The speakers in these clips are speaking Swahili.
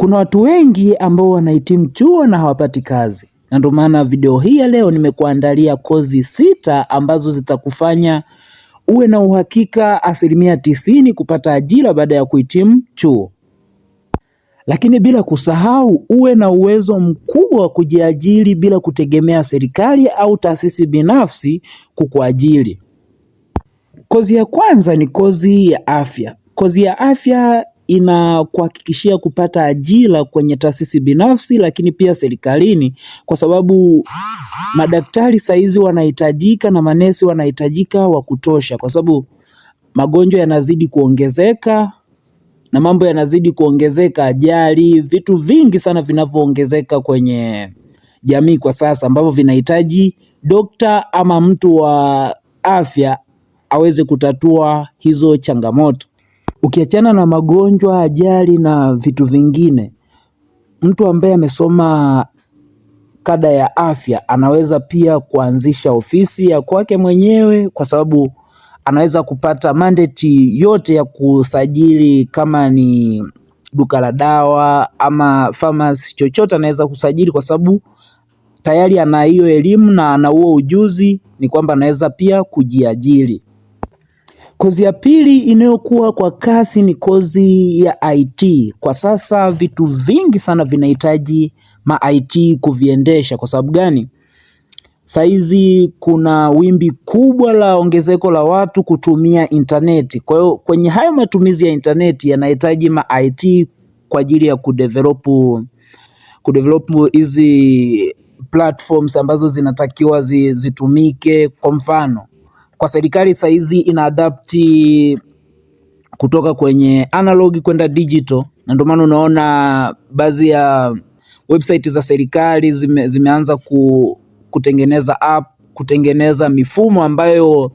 Kuna watu wengi ambao wanahitimu chuo na hawapati kazi, na ndio maana video hii ya leo nimekuandalia kozi 6 ambazo zitakufanya uwe na uhakika 90% kupata ajira baada ya kuhitimu chuo. Lakini bila kusahau uwe na uwezo mkubwa wa kujiajiri bila kutegemea serikali au taasisi binafsi kukuajiri. Kozi ya kwanza ni kozi ya afya. Kozi ya afya inakuhakikishia kupata ajira kwenye taasisi binafsi lakini pia serikalini, kwa sababu madaktari saizi wanahitajika na manesi wanahitajika wa kutosha, kwa sababu magonjwa yanazidi kuongezeka na mambo yanazidi kuongezeka, ajali, vitu vingi sana vinavyoongezeka kwenye jamii kwa sasa ambavyo vinahitaji dokta ama mtu wa afya aweze kutatua hizo changamoto. Ukiachana na magonjwa, ajali na vitu vingine, mtu ambaye amesoma kada ya afya anaweza pia kuanzisha ofisi ya kwake mwenyewe, kwa sababu anaweza kupata mandate yote ya kusajili, kama ni duka la dawa ama pharmacy, chochote anaweza kusajili kwa sababu tayari ana hiyo elimu na ana huo ujuzi, ni kwamba anaweza pia kujiajiri. Kozi ya pili inayokuwa kwa kasi ni kozi ya IT. Kwa sasa vitu vingi sana vinahitaji IT kuviendesha. Kwa sababu gani? Saizi kuna wimbi kubwa la ongezeko la watu kutumia interneti. Kwa hiyo kwenye hayo matumizi ya interneti yanahitaji IT kwa ajili ya kudevelop hizi platforms ambazo zinatakiwa zitumike. Kwa mfano, kwa serikali saizi inaadapti kutoka kwenye analog kwenda digital, na ndio maana unaona baadhi ya website za serikali zimeanza kutengeneza app, kutengeneza mifumo ambayo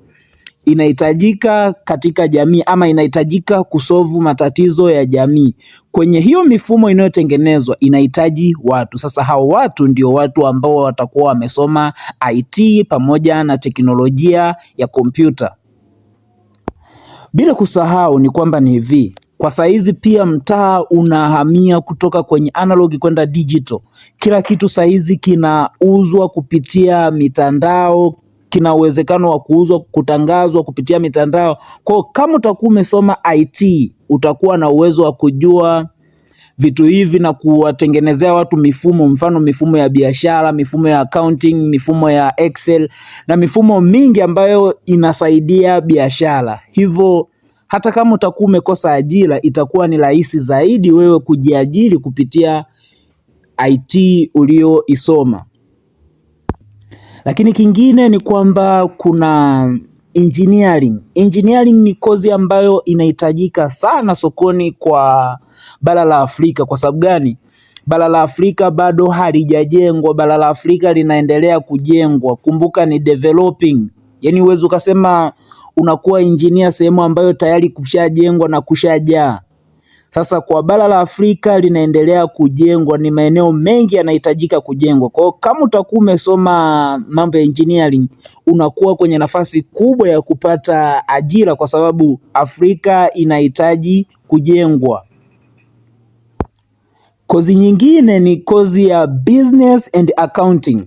inahitajika katika jamii ama inahitajika kusolve matatizo ya jamii. Kwenye hiyo mifumo inayotengenezwa inahitaji watu. Sasa hao watu ndio watu ambao watakuwa wamesoma IT pamoja na teknolojia ya kompyuta. Bila kusahau ni kwamba ni hivi, kwa saizi pia mtaa unahamia kutoka kwenye analog kwenda digital. Kila kitu saizi kinauzwa kupitia mitandao, kina uwezekano wa kuuzwa, kutangazwa kupitia mitandao. Kwa kama utakuwa umesoma IT, utakuwa na uwezo wa kujua vitu hivi na kuwatengenezea watu mifumo, mfano mifumo ya biashara, mifumo ya accounting, mifumo ya Excel na mifumo mingi ambayo inasaidia biashara. Hivyo hata kama utakuwa umekosa ajira, itakuwa ni rahisi zaidi wewe kujiajiri kupitia IT ulioisoma. Lakini kingine ni kwamba kuna engineering. Engineering ni kozi ambayo inahitajika sana sokoni kwa bara la Afrika. Kwa sababu gani? Bara la Afrika bado halijajengwa, bara la Afrika linaendelea kujengwa. Kumbuka ni developing. Yaani uwezo ukasema unakuwa engineer sehemu ambayo tayari kushajengwa na kushajaa. Sasa kwa bara la Afrika linaendelea kujengwa, ni maeneo mengi yanahitajika kujengwa. Kwa hiyo kama utakuwa umesoma mambo ya engineering, unakuwa kwenye nafasi kubwa ya kupata ajira, kwa sababu Afrika inahitaji kujengwa. Kozi nyingine ni kozi ya business and accounting.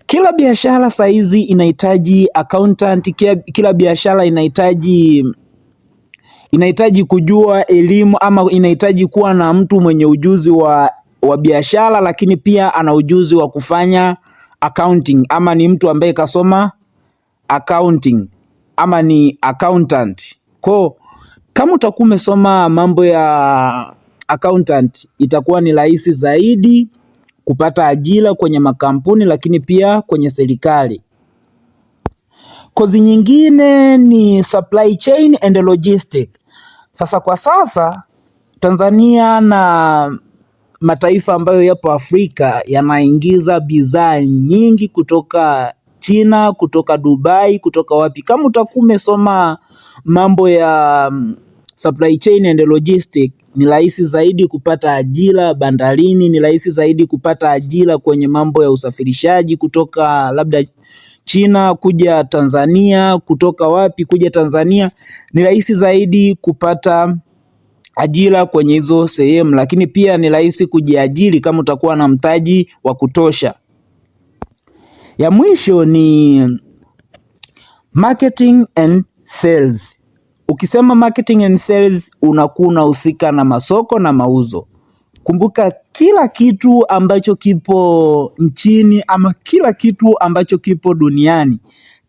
Kila biashara saizi inahitaji accountant, kila biashara inahitaji kujua elimu ama inahitaji kuwa na mtu mwenye ujuzi wa biashara, lakini pia ana ujuzi wa kufanya accounting, ama ni mtu ambaye kasoma accounting ama ni accountant. Kwa kama utakuwa umesoma mambo ya accountant, itakuwa ni rahisi zaidi kupata ajira kwenye makampuni lakini pia kwenye serikali. Kozi nyingine ni supply chain and logistics. Sasa kwa sasa Tanzania na mataifa ambayo yapo Afrika yanaingiza bidhaa nyingi kutoka China, kutoka Dubai, kutoka wapi. Kama utakuwa umesoma mambo ya supply chain and logistics, ni rahisi zaidi kupata ajira bandarini, ni rahisi zaidi kupata ajira kwenye mambo ya usafirishaji kutoka labda China kuja Tanzania, kutoka wapi kuja Tanzania. Ni rahisi zaidi kupata ajira kwenye hizo sehemu, lakini pia ni rahisi kujiajiri kama utakuwa na mtaji wa kutosha. Ya mwisho ni marketing and sales. Ukisema marketing and sales, unakuwa unahusika na masoko na mauzo. Kumbuka kila kitu ambacho kipo nchini ama kila kitu ambacho kipo duniani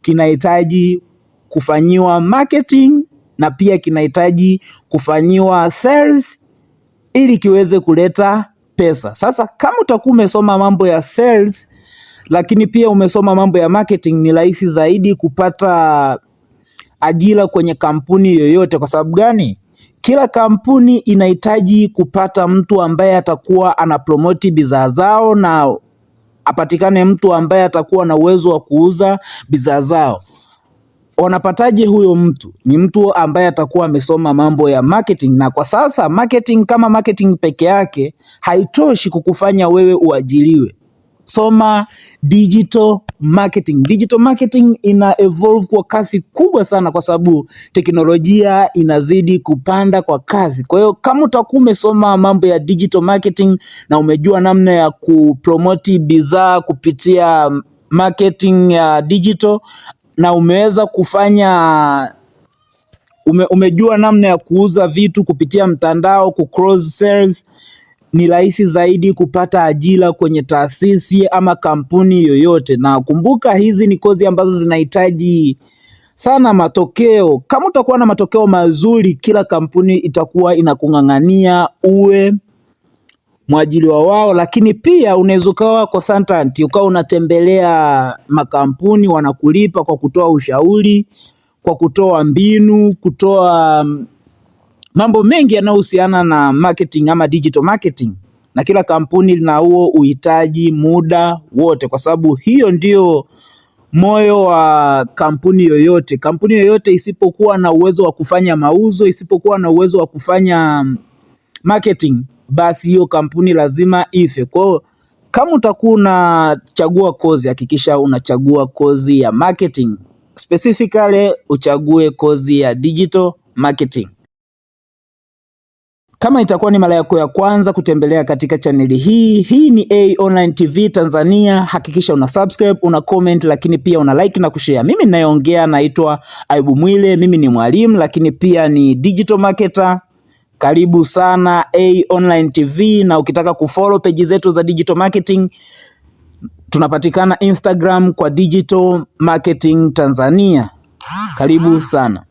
kinahitaji kufanyiwa marketing na pia kinahitaji kufanyiwa sales ili kiweze kuleta pesa. Sasa kama utakuwa umesoma mambo ya sales lakini pia umesoma mambo ya marketing, ni rahisi zaidi kupata ajira kwenye kampuni yoyote. Kwa sababu gani? Kila kampuni inahitaji kupata mtu ambaye atakuwa ana promote bidhaa zao na apatikane mtu ambaye atakuwa na uwezo wa kuuza bidhaa zao. Wanapataje huyo mtu? Ni mtu ambaye atakuwa amesoma mambo ya marketing. Na kwa sasa marketing kama marketing peke yake haitoshi kukufanya wewe uajiriwe. Soma digital marketing. Digital marketing ina evolve kwa kasi kubwa sana kwa sababu teknolojia inazidi kupanda kwa kasi. Kwa hiyo kama utakuwa umesoma mambo ya digital marketing na umejua namna ya kupromote bidhaa kupitia marketing ya digital na umeweza kufanya umejua namna ya kuuza vitu kupitia mtandao, cross sales, ni rahisi zaidi kupata ajira kwenye taasisi ama kampuni yoyote. Na kumbuka hizi ni kozi ambazo zinahitaji sana matokeo. Kama utakuwa na matokeo mazuri, kila kampuni itakuwa inakung'ang'ania uwe mwajiriwa wao. Lakini pia unaweza ukawa consultant, ukawa unatembelea makampuni, wanakulipa kwa kutoa ushauri, kwa kutoa mbinu, kutoa mambo mengi yanayohusiana na marketing ama digital marketing. Na kila kampuni lina huo uhitaji muda wote, kwa sababu hiyo ndio moyo wa kampuni yoyote. Kampuni yoyote isipokuwa na uwezo wa kufanya mauzo, isipokuwa na uwezo wa kufanya marketing, basi hiyo kampuni lazima ife. Kwa hiyo kama utakuwa unachagua kozi, hakikisha unachagua kozi ya marketing. Specifically uchague kozi ya digital marketing. Kama itakuwa ni mara yako ya kwanza kutembelea katika chaneli hii, hii ni A Online TV Tanzania, hakikisha una subscribe, una comment, lakini pia una like na kushare. Mimi ninayeongea naitwa Ayubu Mwile, mimi ni mwalimu lakini pia ni digital marketer. Karibu sana A Online TV, na ukitaka kufollow page zetu za digital marketing, tunapatikana Instagram kwa Digital Marketing Tanzania. Karibu sana.